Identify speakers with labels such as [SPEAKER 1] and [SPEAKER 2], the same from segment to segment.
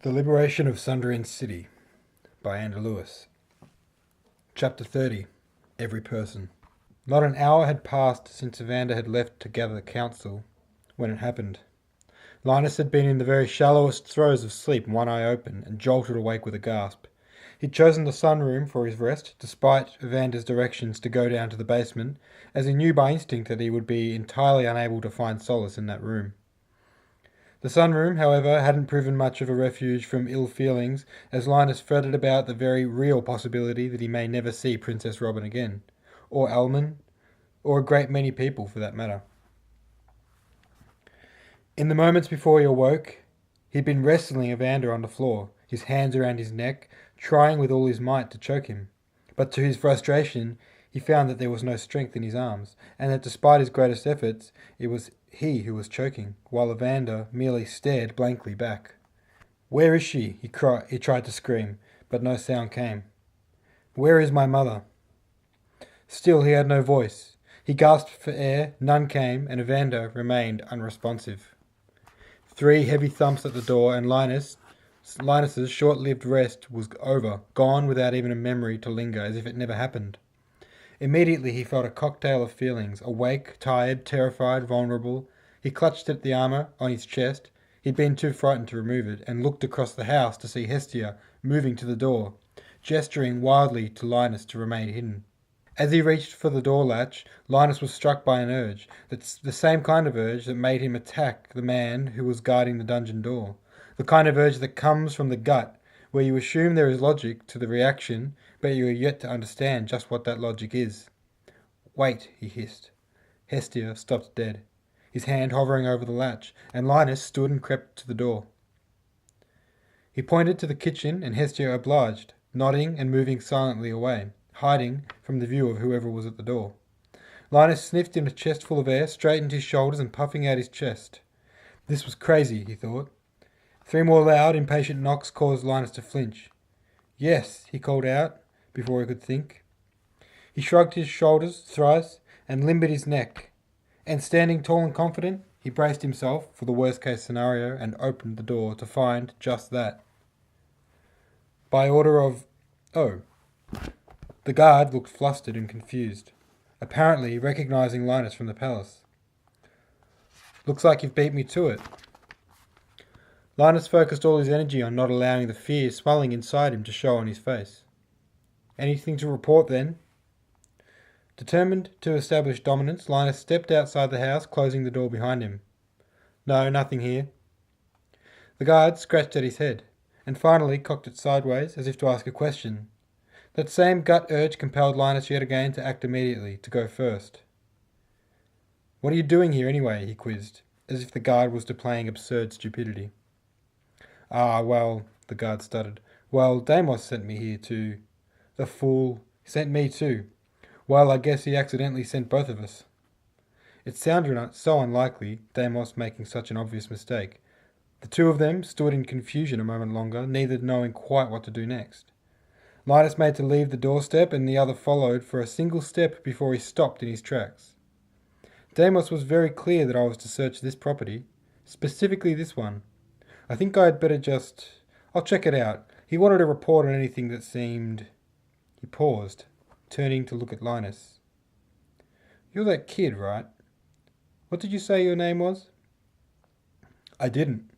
[SPEAKER 1] The Liberation of Sundrian City by Andrew Lewis. Chapter 30. Every Person. Not an hour had passed since Evander had left to gather the council when it happened. Linus had been in the very shallowest throes of sleep, one eye open, and jolted awake with a gasp. He'd chosen the sunroom for his rest, despite Evander's directions to go down to the basement, as he knew by instinct that he would be entirely unable to find solace in that room. The sunroom, however, hadn't proven much of a refuge from ill feelings, as Linus fretted about the very real possibility that he may never see Princess Robin again, or Almond, or a great many people for that matter. In the moments before he awoke, he'd been wrestling Evander on the floor, his hands around his neck, trying with all his might to choke him. But to his frustration, he found that there was no strength in his arms, and that despite his greatest efforts, it was he who was choking, while Evander merely stared blankly back. "Where is she?" he tried to scream, but no sound came. "Where is my mother?" Still he had no voice. He gasped for air, none came, and Evander remained unresponsive. 3 heavy thumps at the door, and Linus's short-lived rest was over, gone without even a memory to linger, as if it never happened. Immediately he felt a cocktail of feelings, awake, tired, terrified, vulnerable. He clutched at the armour on his chest. He'd been too frightened to remove it, and looked across the house to see Hestia moving to the door, gesturing wildly to Linus to remain hidden. As he reached for the door latch, Linus was struck by an urge, that's the same kind of urge that made him attack the man who was guarding the dungeon door. The kind of urge that comes from the gut, where you assume there is logic to the reaction, but you are yet to understand just what that logic is. "Wait," he hissed. Hestia stopped dead, his hand hovering over the latch, and Linus stood and crept to the door. He pointed to the kitchen, and Hestia obliged, nodding and moving silently away, hiding from the view of whoever was at the door. Linus sniffed in a chestful of air, straightened his shoulders, and puffing out his chest. This was crazy, he thought. 3 more loud, impatient knocks caused Linus to flinch. "Yes," he called out, before he could think. He shrugged his shoulders thrice and limbered his neck, and standing tall and confident, he braced himself for the worst-case scenario and opened the door to find just that. By order of... Oh. The guard looked flustered and confused, apparently recognising Linus from the palace. "Looks like you've beat me to it." Linus focused all his energy on not allowing the fear swelling inside him to show on his face. "Anything to report, then?" Determined to establish dominance, Linus stepped outside the house, closing the door behind him. "No, nothing here." The guard scratched at his head, and finally cocked it sideways, as if to ask a question. That same gut urge compelled Linus yet again to act immediately, to go first. "What are you doing here, anyway?" he quizzed, as if the guard was displaying absurd stupidity. Well," the guard stuttered. "Well, Deimos sent me here to..." "The fool. He sent me too. Well, I guess he accidentally sent both of us." It sounded so unlikely, Deimos making such an obvious mistake. The two of them stood in confusion a moment longer, neither knowing quite what to do next. Linus made to leave the doorstep, and the other followed for a single step before he stopped in his tracks. "Deimos was very clear that I was to search this property, specifically this one. I think I'd better I'll check it out. He wanted a report on anything that seemed..." He paused, turning to look at Linus. "You're that kid, right? What did you say your name was?" "I didn't,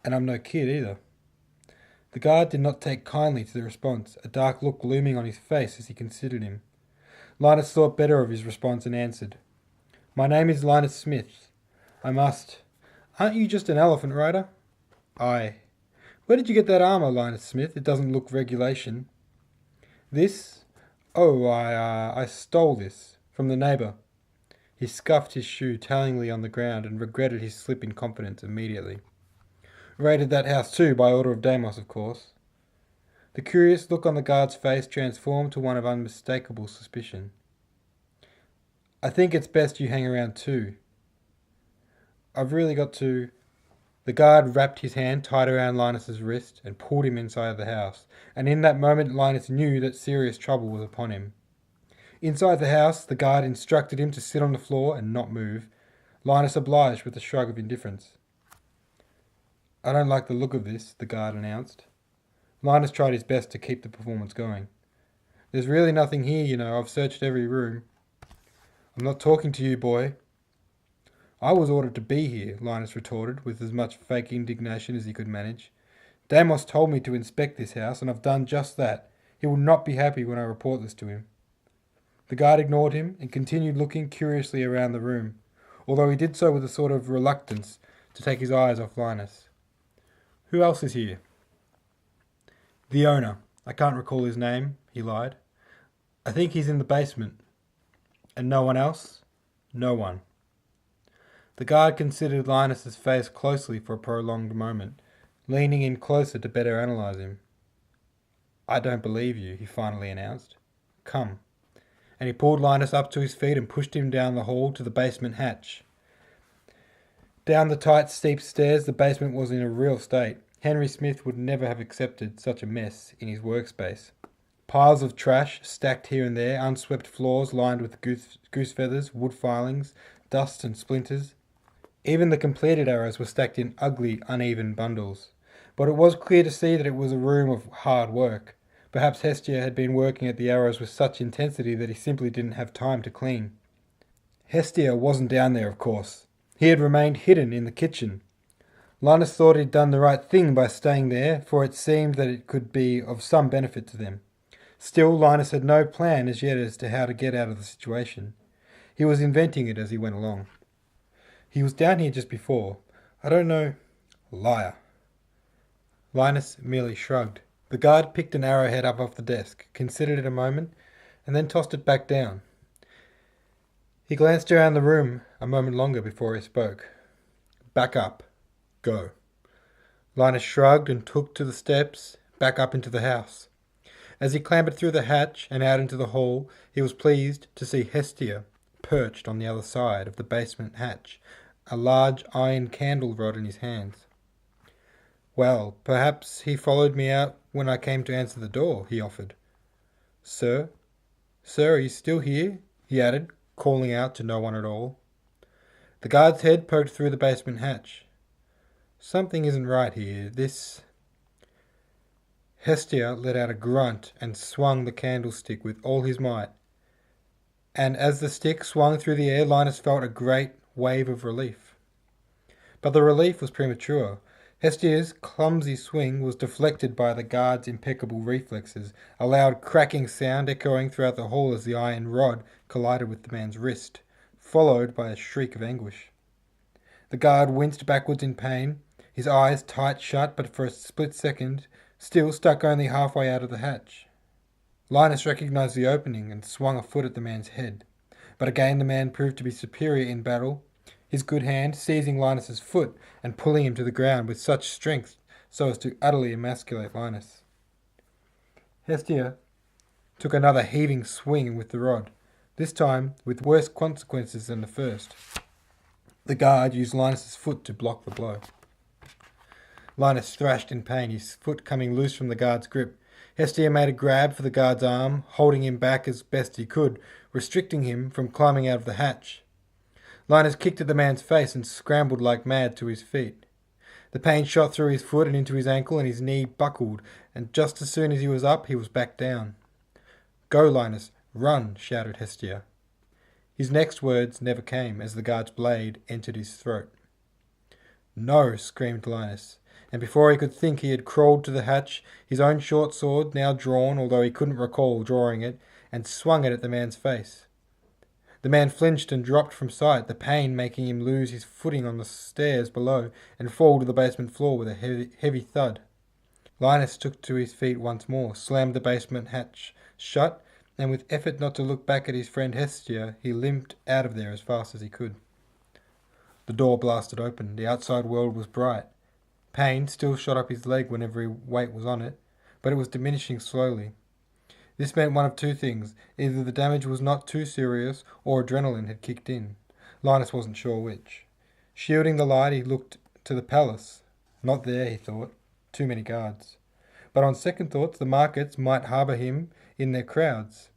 [SPEAKER 1] and I'm no kid either." The guard did not take kindly to the response, a dark look looming on his face as he considered him. Linus thought better of his response and answered, "My name is Linus Smith. Aren't you just an elephant rider?" "Aye." "Where did you get that armour, Linus Smith? It doesn't look regulation." "This? Oh, I stole this from the neighbour." He scuffed his shoe tellingly on the ground and regretted his slip in confidence immediately. "Raided that house too, by order of Deimos, of course." The curious look on the guard's face transformed to one of unmistakable suspicion. "I think it's best you hang around too. I've really got to..." The guard wrapped his hand tight around Linus's wrist and pulled him inside the house, and in that moment Linus knew that serious trouble was upon him. Inside the house, the guard instructed him to sit on the floor and not move. Linus obliged with a shrug of indifference. I don't like the look of this, the guard announced. Linus tried his best to keep the performance going. There's really nothing here, you know. I've searched every room. I'm not talking to you, boy. I was ordered to be here, Linus retorted, with as much fake indignation as he could manage. Deimos told me to inspect this house, and I've done just that. He will not be happy when I report this to him. The guard ignored him and continued looking curiously around the room, although he did so with a sort of reluctance to take his eyes off Linus. Who else is here? The owner. I can't recall his name, he lied. I think he's in the basement. And no one else? No one. The guard considered Linus's face closely for a prolonged moment, leaning in closer to better analyze him. I don't believe you, he finally announced. Come. And he pulled Linus up to his feet and pushed him down the hall to the basement hatch. Down the tight, steep stairs, the basement was in a real state. Henry Smith would never have accepted such a mess in his workspace. Piles of trash stacked here and there, unswept floors lined with goose feathers, wood filings, dust and splinters. Even the completed arrows were stacked in ugly, uneven bundles. But it was clear to see that it was a room of hard work. Perhaps Hestia had been working at the arrows with such intensity that he simply didn't have time to clean. Hestia wasn't down there, of course. He had remained hidden in the kitchen. Linus thought he'd done the right thing by staying there, for it seemed that it could be of some benefit to them. Still, Linus had no plan as yet as to how to get out of the situation. He was inventing it as he went along. He was down here just before. I don't know. Liar. Linus merely shrugged. The guard picked an arrowhead up off the desk, considered it a moment, and then tossed it back down. He glanced around the room a moment longer before he spoke. Back up. Go. Linus shrugged and took to the steps, back up into the house. As he clambered through the hatch and out into the hall, he was pleased to see Hestia perched on the other side of the basement hatch, a large iron candle rod in his hands. Well, perhaps he followed me out when I came to answer the door, he offered. Sir? Sir, are you still here? He added, calling out to no one at all. The guard's head poked through the basement hatch. Something isn't right here. Hestia let out a grunt and swung the candlestick with all his might. And as the stick swung through the air, Linus felt a great wave of relief. But the relief was premature. Hestia's clumsy swing was deflected by the guard's impeccable reflexes, a loud cracking sound echoing throughout the hall as the iron rod collided with the man's wrist, followed by a shriek of anguish. The guard winced backwards in pain, his eyes tight shut, but for a split second, still stuck only halfway out of the hatch. Linus recognized the opening and swung a foot at the man's head, but again the man proved to be superior in battle, his good hand seizing Linus's foot and pulling him to the ground with such strength so as to utterly emasculate Linus. Hestia took another heaving swing with the rod, this time with worse consequences than the first. The guard used Linus's foot to block the blow. Linus thrashed in pain, his foot coming loose from the guard's grip. Hestia made a grab for the guard's arm, holding him back as best he could, restricting him from climbing out of the hatch. Linus kicked at the man's face and scrambled like mad to his feet. The pain shot through his foot and into his ankle, and his knee buckled, and just as soon as he was up, he was back down. Go, Linus, run, shouted Hestia. His next words never came as the guard's blade entered his throat. No, screamed Linus, and before he could think he had crawled to the hatch, his own short sword, now drawn, although he couldn't recall drawing it, and swung it at the man's face. The man flinched and dropped from sight, the pain making him lose his footing on the stairs below and fall to the basement floor with a heavy thud. Linus took to his feet once more, slammed the basement hatch shut, and with effort not to look back at his friend Hestia, he limped out of there as fast as he could. The door blasted open. The outside world was bright. Pain still shot up his leg whenever his weight was on it, but it was diminishing slowly. This meant one of two things. Either the damage was not too serious, or adrenaline had kicked in. Linus wasn't sure which. Shielding the light, he looked to the palace. Not there, he thought. Too many guards. But on second thoughts, the markets might harbour him in their crowds.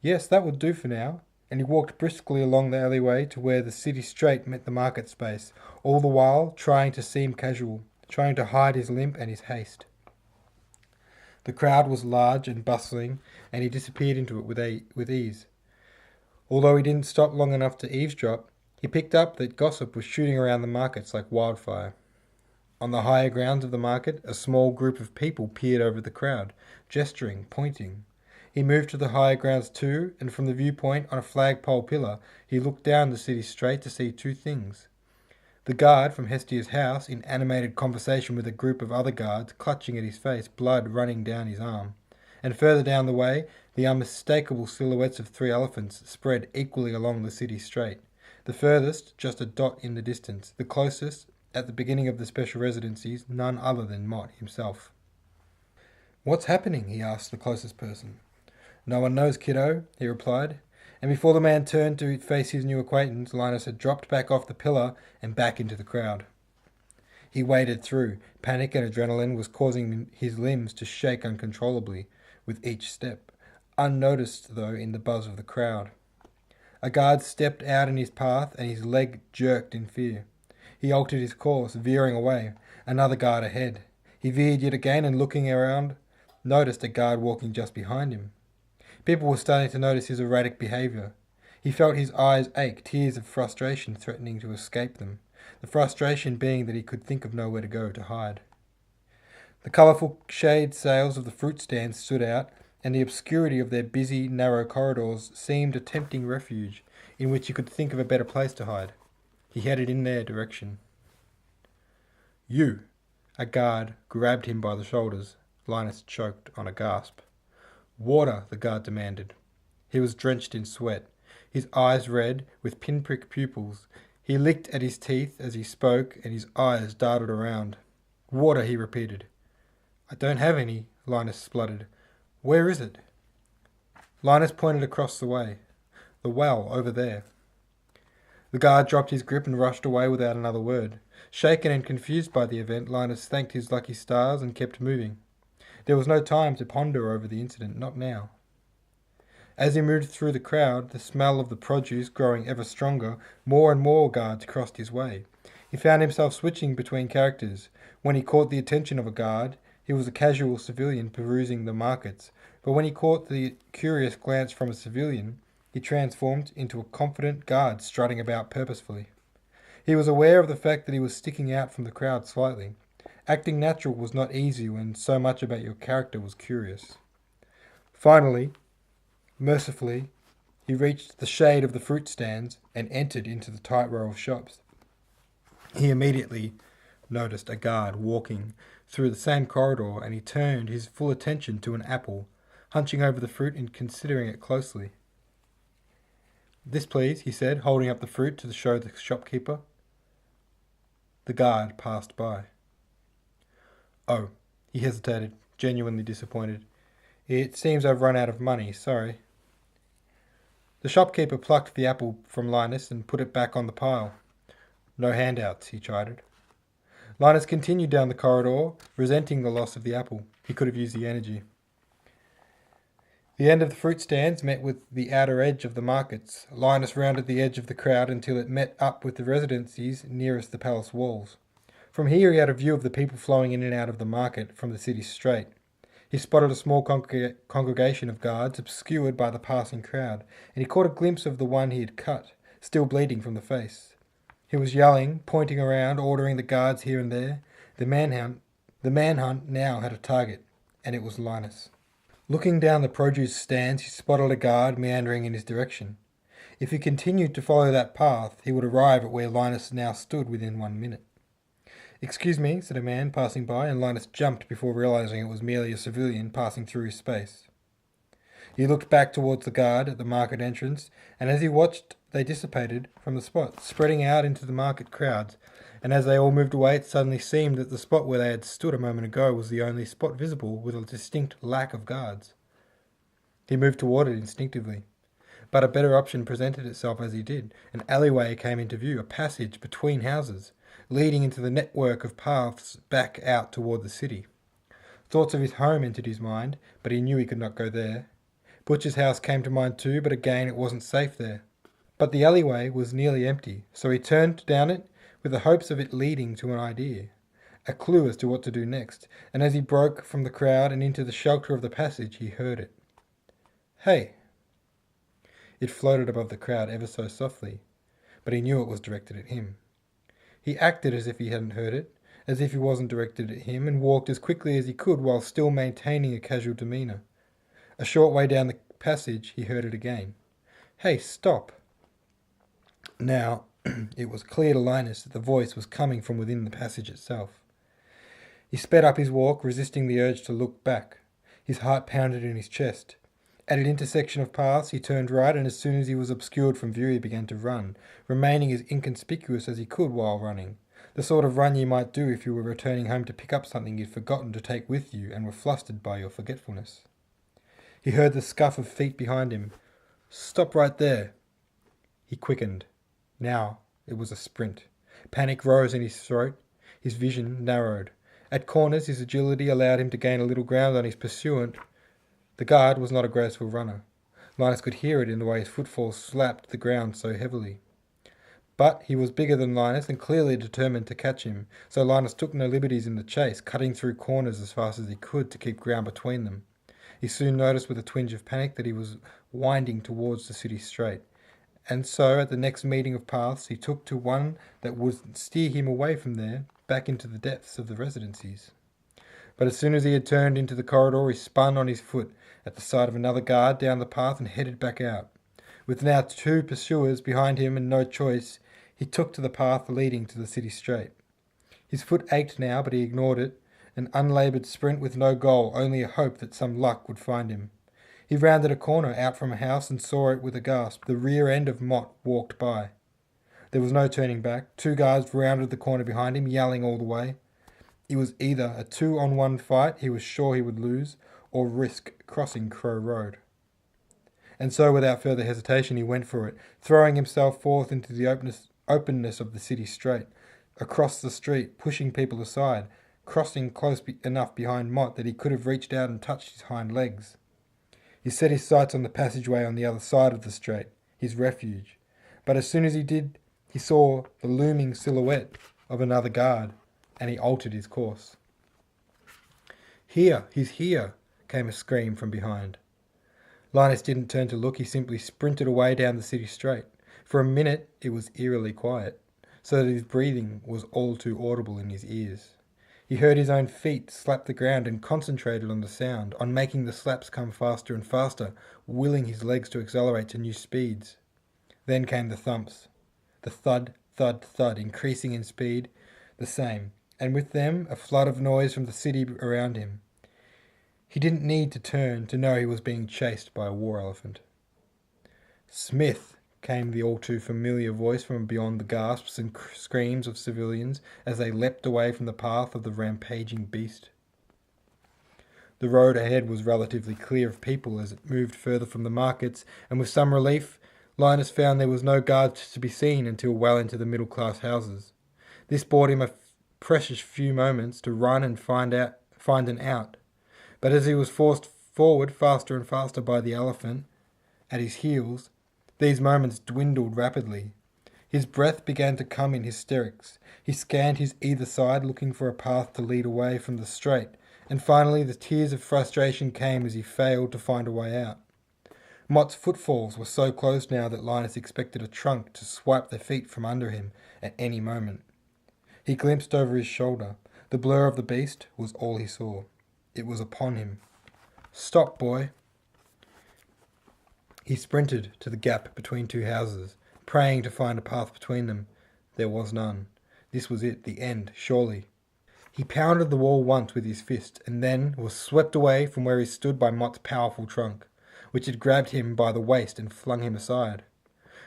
[SPEAKER 1] Yes, that would do for now, and he walked briskly along the alleyway to where the city straight met the market space, all the while trying to seem casual. trying to hide his limp and his haste. The crowd was large and bustling, and he disappeared into it with ease. Although he didn't stop long enough to eavesdrop, he picked up that gossip was shooting around the markets like wildfire. On the higher grounds of the market, a small group of people peered over the crowd, gesturing, pointing. He moved to the higher grounds too, and from the viewpoint on a flagpole pillar, he looked down the city straight to see two things. The guard from Hestia's house in animated conversation with a group of other guards, clutching at his face, blood running down his arm. And further down the way, the unmistakable silhouettes of three elephants spread equally along the city straight. The furthest, just a dot in the distance. The closest, at the beginning of the special residencies, none other than Mott himself. "What's happening?" he asked the closest person. "No one knows, kiddo," he replied. And before the man turned to face his new acquaintance, Linus had dropped back off the pillar and back into the crowd. He waded through. Panic and adrenaline was causing his limbs to shake uncontrollably with each step, unnoticed though in the buzz of the crowd. A guard stepped out in his path and his leg jerked in fear. He altered his course, veering away. Another guard ahead. He veered yet again and looking around, noticed a guard walking just behind him. People were starting to notice his erratic behaviour. He felt his eyes ache, tears of frustration threatening to escape them, the frustration being that he could think of nowhere to go to hide. The colourful shade sails of the fruit stands stood out, and the obscurity of their busy, narrow corridors seemed a tempting refuge in which he could think of a better place to hide. He headed in their direction. "You!" A guard grabbed him by the shoulders. Linus choked on a gasp. "Water," the guard demanded. He was drenched in sweat, his eyes red, with pinprick pupils. He licked at his teeth as he spoke, and his eyes darted around. "Water," he repeated. "I don't have any," Linus spluttered. "Where is it?" Linus pointed across the way. "The well, over there." The guard dropped his grip and rushed away without another word. Shaken and confused by the event, Linus thanked his lucky stars and kept moving. There was no time to ponder over the incident, not now. As he moved through the crowd, the smell of the produce growing ever stronger, more and more guards crossed his way. He found himself switching between characters. When he caught the attention of a guard, he was a casual civilian perusing the markets, but when he caught the curious glance from a civilian, he transformed into a confident guard strutting about purposefully. He was aware of the fact that he was sticking out from the crowd slightly. Acting natural was not easy when so much about your character was curious. Finally, mercifully, he reached the shade of the fruit stands and entered into the tight row of shops. He immediately noticed a guard walking through the same corridor, and he turned his full attention to an apple, hunching over the fruit and considering it closely. "This, please," he said, holding up the fruit to show the shopkeeper. The guard passed by. "Oh," he hesitated, genuinely disappointed. "It seems I've run out of money, sorry." The shopkeeper plucked the apple from Linus and put it back on the pile. "No handouts," he chided. Linus continued down the corridor, resenting the loss of the apple. He could have used the energy. The end of the fruit stands met with the outer edge of the markets. Linus rounded the edge of the crowd until it met up with the residencies nearest the palace walls. From here he had a view of the people flowing in and out of the market from the city straight. He spotted a small congregation of guards obscured by the passing crowd, and he caught a glimpse of the one he had cut, still bleeding from the face. He was yelling, pointing around, ordering the guards here and there. The manhunt now had a target, and it was Linus. Looking down the produce stands, he spotted a guard meandering in his direction. If he continued to follow that path, he would arrive at where Linus now stood within 1 minute. "Excuse me," said a man passing by, and Linus jumped before realizing it was merely a civilian passing through his space. He looked back towards the guard at the market entrance, and as he watched, they dissipated from the spot, spreading out into the market crowds, and as they all moved away, it suddenly seemed that the spot where they had stood a moment ago was the only spot visible with a distinct lack of guards. He moved toward it instinctively. But a better option presented itself as he did. An alleyway came into view, a passage between houses, leading into the network of paths back out toward the city. Thoughts of his home entered his mind, but he knew he could not go there. Butcher's house came to mind too, but again it wasn't safe there. But the alleyway was nearly empty, so he turned down it with the hopes of it leading to an idea. a clue as to what to do next, and as he broke from the crowd and into the shelter of the passage, he heard it. "Hey!" It floated above the crowd ever so softly, but he knew it was directed at him. He acted as if he hadn't heard it, as if it wasn't directed at him, and walked as quickly as he could while still maintaining a casual demeanour. A short way down the passage, he heard it again. "Hey, stop!" Now, it was clear to Linus that the voice was coming from within the passage itself. He sped up his walk, resisting the urge to look back. His heart pounded in his chest. At an intersection of paths, he turned right, and as soon as he was obscured from view, he began to run, remaining as inconspicuous as he could while running. The sort of run you might do if you were returning home to pick up something you'd forgotten to take with you and were flustered by your forgetfulness. He heard the scuff of feet behind him. "Stop right there!" He quickened. Now it was a sprint. Panic rose in his throat. His vision narrowed. At corners, his agility allowed him to gain a little ground on his pursuant. The guard was not a graceful runner. Linus could hear it in the way his footfalls slapped the ground so heavily. But he was bigger than Linus and clearly determined to catch him, so Linus took no liberties in the chase, cutting through corners as fast as he could to keep ground between them. He soon noticed with a twinge of panic that he was winding towards the city straight, and so at the next meeting of paths he took to one that would steer him away from there, back into the depths of the residencies. But as soon as he had turned into the corridor, he spun on his foot at the sight of another guard down the path and headed back out. With now 2 pursuers behind him and no choice, he took to the path leading to the city straight. His foot ached now, but he ignored it, an unlaboured sprint with no goal, only a hope that some luck would find him. He rounded a corner out from a house and saw it with a gasp. The rear end of Mott walked by. There was no turning back. 2 guards rounded the corner behind him, yelling all the way. It was either a 2-on-1 fight he was sure he would lose, or risk crossing Crow Road. And so, without further hesitation, he went for it, throwing himself forth into the openness of the city straight, across the street, pushing people aside, crossing close enough behind Mott that he could have reached out and touched his hind legs. He set his sights on the passageway on the other side of the straight, his refuge. But as soon as he did, he saw the looming silhouette of another guard, and he altered his course. "Here! He's here!" came a scream from behind. Linus didn't turn to look, he simply sprinted away down the city straight. For a minute it was eerily quiet, so that his breathing was all too audible in his ears. He heard his own feet slap the ground and concentrated on the sound, on making the slaps come faster and faster, willing his legs to accelerate to new speeds. Then came the thumps. The thud, thud, thud, increasing in speed, the same, and with them a flood of noise from the city around him. He didn't need to turn to know he was being chased by a war elephant. "Smith!" came the all too familiar voice from beyond the gasps and screams of civilians as they leapt away from the path of the rampaging beast. The road ahead was relatively clear of people as it moved further from the markets, and with some relief, Linus found there was no guard to be seen until well into the middle-class houses. This bought him a precious few moments to run and find an out. But as he was forced forward faster and faster by the elephant at his heels, these moments dwindled rapidly. His breath began to come in hysterics. He scanned his either side, looking for a path to lead away from the straight, and finally the tears of frustration came as he failed to find a way out. Mott's footfalls were so close now that Linus expected a trunk to swipe the feet from under him at any moment. He glimpsed over his shoulder. The blur of the beast was all he saw. It was upon him. "Stop, boy!" He sprinted to the gap between 2 houses, praying to find a path between them. There was none. This was it, the end, surely. He pounded the wall once with his fist, and then was swept away from where he stood by Mott's powerful trunk, which had grabbed him by the waist and flung him aside.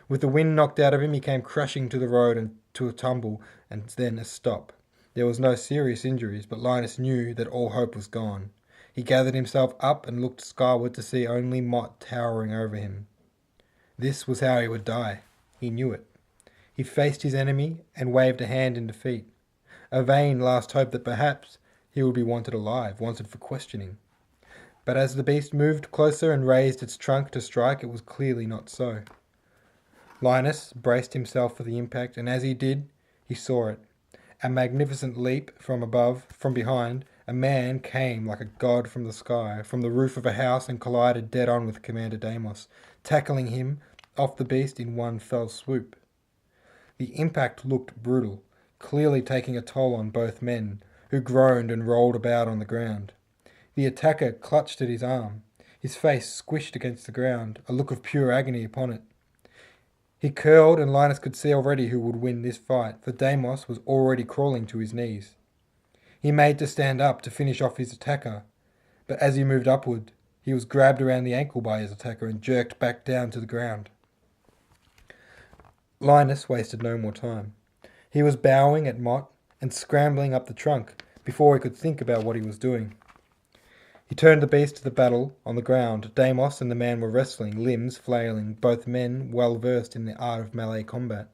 [SPEAKER 1] With the wind knocked out of him, he came crashing to the road and to a tumble, and then a stop. There was no serious injuries, but Linus knew that all hope was gone. He gathered himself up and looked skyward to see only Mott towering over him. This was how he would die. He knew it. He faced his enemy and waved a hand in defeat. A vain last hope that perhaps he would be wanted alive, wanted for questioning. But as the beast moved closer and raised its trunk to strike, it was clearly not so. Linus braced himself for the impact, and as he did, he saw it. A magnificent leap from above, from behind, a man came like a god from the sky, from the roof of a house, and collided dead on with Commander Deimos, tackling him off the beast in one fell swoop. The impact looked brutal, clearly taking a toll on both men, who groaned and rolled about on the ground. The attacker clutched at his arm, his face squished against the ground, a look of pure agony upon it. He curled, and Linus could see already who would win this fight, for Deimos was already crawling to his knees. He made to stand up to finish off his attacker, but as he moved upward, he was grabbed around the ankle by his attacker and jerked back down to the ground. Linus wasted no more time. He was bowing at Mott and scrambling up the trunk before he could think about what he was doing. He turned the beast to the battle on the ground. Deimos and the man were wrestling, limbs flailing, both men well versed in the art of melee combat.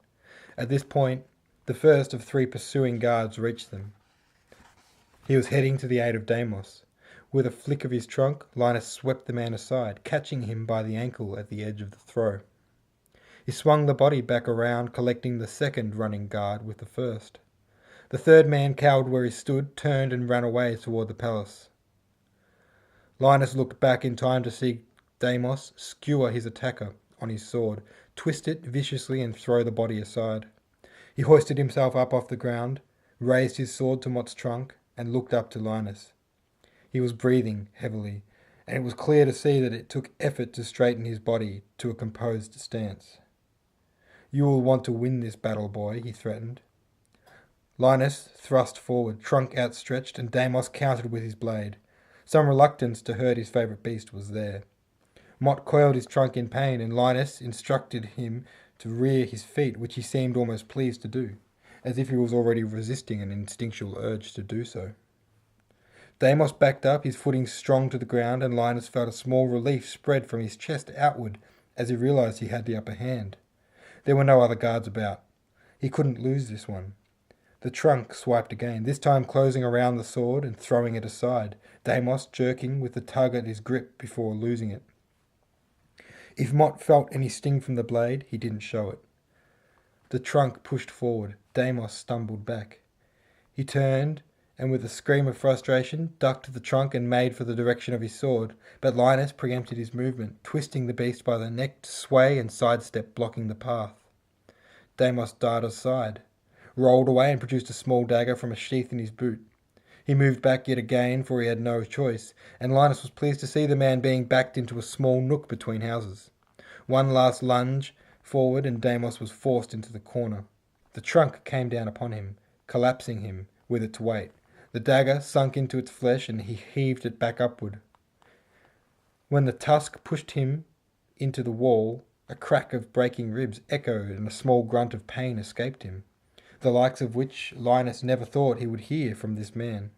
[SPEAKER 1] At this point, the first of 3 pursuing guards reached them. He was heading to the aid of Deimos. With a flick of his trunk, Linus swept the man aside, catching him by the ankle at the edge of the throw. He swung the body back around, collecting the second running guard with the first. The third man cowered where he stood, turned and ran away toward the palace. Linus looked back in time to see Deimos skewer his attacker on his sword, twist it viciously and throw the body aside. He hoisted himself up off the ground, raised his sword to Mott's trunk, and looked up to Linus. He was breathing heavily, and it was clear to see that it took effort to straighten his body to a composed stance. "You will want to win this battle, boy," he threatened. Linus thrust forward, trunk outstretched, and Deimos countered with his blade. Some reluctance to hurt his favourite beast was there. Mott coiled his trunk in pain, and Linus instructed him to rear his feet, which he seemed almost pleased to do, as if he was already resisting an instinctual urge to do so. Deimos backed up, his footing strong to the ground, and Linus felt a small relief spread from his chest outward as he realised he had the upper hand. There were no other guards about. He couldn't lose this one. The trunk swiped again, this time closing around the sword and throwing it aside, Deimos jerking with the tug at his grip before losing it. If Mott felt any sting from the blade, he didn't show it. The trunk pushed forward. Deimos stumbled back. He turned, and with a scream of frustration, ducked the trunk and made for the direction of his sword, but Linus preempted his movement, twisting the beast by the neck to sway and sidestep, blocking the path. Deimos darted aside, rolled away and produced a small dagger from a sheath in his boot. He moved back yet again, for he had no choice, and Linus was pleased to see the man being backed into a small nook between houses. One last lunge forward and Deimos was forced into the corner. The trunk came down upon him, collapsing him with its weight. The dagger sunk into its flesh and he heaved it back upward. When the tusk pushed him into the wall, a crack of breaking ribs echoed and a small grunt of pain escaped him, the likes of which Linus never thought he would hear from this man.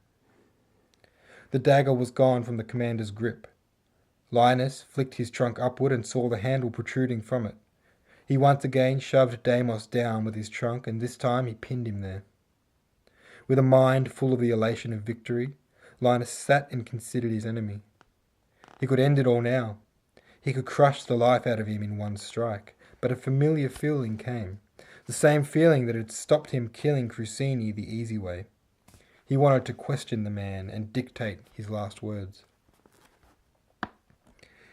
[SPEAKER 1] The dagger was gone from the commander's grip. Linus flicked his trunk upward and saw the handle protruding from it. He once again shoved Deimos down with his trunk, and this time he pinned him there. With a mind full of the elation of victory, Linus sat and considered his enemy. He could end it all now. He could crush the life out of him in one strike, but a familiar feeling came. The same feeling that had stopped him killing Crusini the easy way. He wanted to question the man and dictate his last words.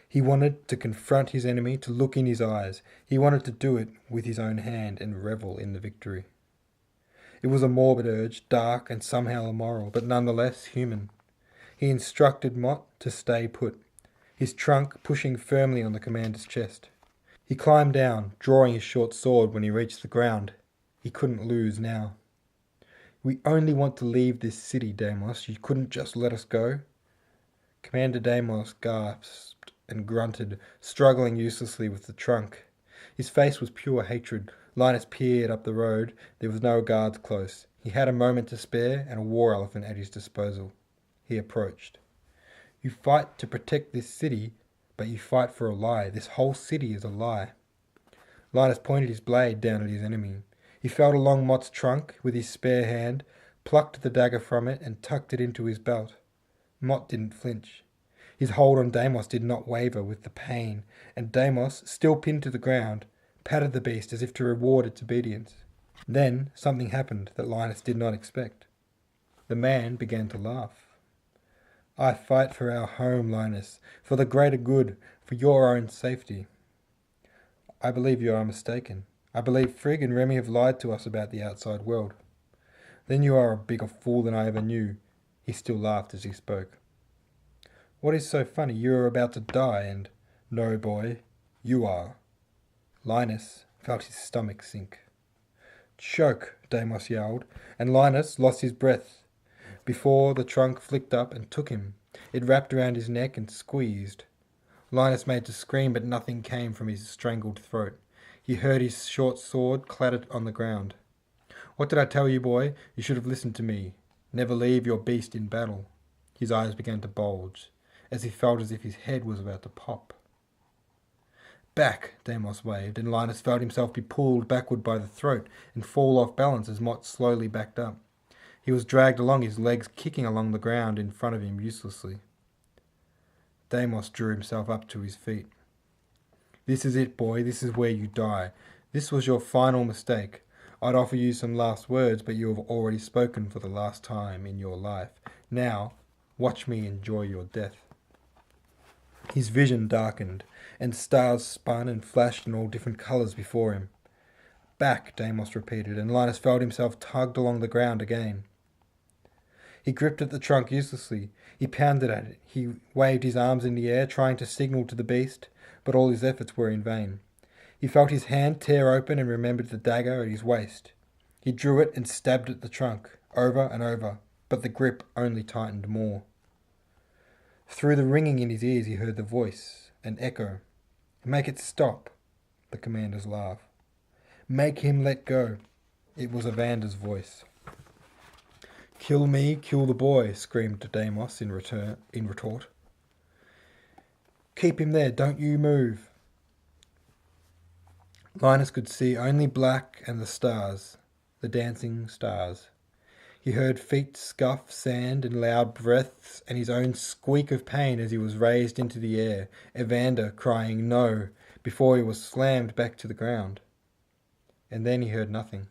[SPEAKER 1] He wanted to confront his enemy, to look in his eyes. He wanted to do it with his own hand and revel in the victory. It was a morbid urge, dark and somehow immoral, but nonetheless human. He instructed Mott to stay put, his trunk pushing firmly on the commander's chest. He climbed down, drawing his short sword when he reached the ground. He couldn't lose now. "We only want to leave this city, Deimos. You couldn't just let us go?" Commander Deimos gasped and grunted, struggling uselessly with the trunk. His face was pure hatred. Linus peered up the road. There was no guards close. He had a moment to spare and a war elephant at his disposal. He approached. "You fight to protect this city, but you fight for a lie. This whole city is a lie." Linus pointed his blade down at his enemy. He felt along Mott's trunk with his spare hand, plucked the dagger from it and tucked it into his belt. Mott didn't flinch. His hold on Deimos did not waver with the pain, and Deimos, still pinned to the ground, patted the beast as if to reward its obedience. Then something happened that Linus did not expect. The man began to laugh. I fight for our home, Linus, for the greater good, for your own safety. I believe you are mistaken. I believe Frigg and Remy have lied to us about the outside world. Then you are a bigger fool than I ever knew. He still laughed as he spoke. What is so funny? You are about to die, and... No, boy, you are. Linus felt his stomach sink. Choke, Deimos yelled, and Linus lost his breath before the trunk flicked up and took him. It wrapped around his neck and squeezed. Linus made to scream, but nothing came from his strangled throat. He heard his short sword clatter on the ground. What did I tell you, boy? You should have listened to me. Never leave your beast in battle. His eyes began to bulge, as he felt as if his head was about to pop. Back, Deimos waved, and Linus felt himself be pulled backward by the throat and fall off balance as Mott slowly backed up. He was dragged along, his legs kicking along the ground in front of him uselessly. Deimos drew himself up to his feet. This is it, boy. This is where you die. This was your final mistake. I'd offer you some last words, but you have already spoken for the last time in your life. Now, watch me enjoy your death. His vision darkened, and stars spun and flashed in all different colours before him. Back, Deimos repeated, and Linus felt himself tugged along the ground again. He gripped at the trunk uselessly. He pounded at it. He waved his arms in the air, trying to signal to the beast, but all his efforts were in vain. He felt his hand tear open and remembered the dagger at his waist. He drew it and stabbed at the trunk, over and over, but the grip only tightened more. Through the ringing in his ears he heard the voice, an echo. Make it stop, the commander's laugh. Make him let go. It was Evander's voice. Kill me, kill the boy, screamed Deimos in retort. Keep him there, don't you move. Linus could see only black and the stars, the dancing stars. He heard feet scuff sand and loud breaths and his own squeak of pain as he was raised into the air, Evander crying no, before he was slammed back to the ground. And then he heard nothing.